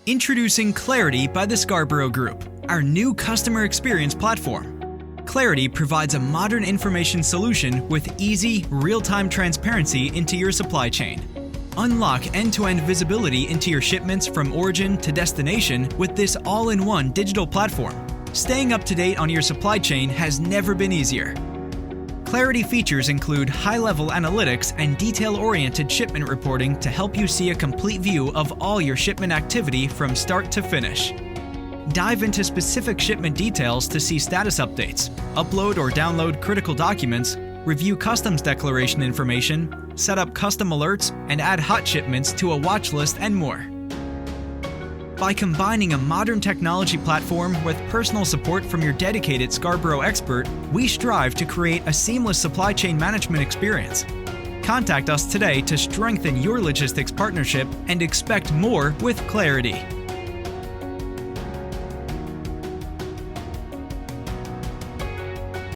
Introducing Clarity by the Scarbrough Group, our new customer experience platform. Clarity provides a modern information solution with easy, real-time transparency into your supply chain. Unlock end-to-end visibility into your shipments from origin to destination with this all-in-one digital platform. Staying up to date on your supply chain has never been easier. Clarity features include high-level analytics and detail-oriented shipment reporting to help you see a complete view of all your shipment activity from start to finish. Dive into specific shipment details to see status updates, upload or download critical documents, review customs declaration information, set up custom alerts, and add hot shipments to a watch list and more. By combining a modern technology platform with personal support from your dedicated Scarbrough expert, we strive to create a seamless supply chain management experience. Contact us today to strengthen your logistics partnership and expect more with Clarity.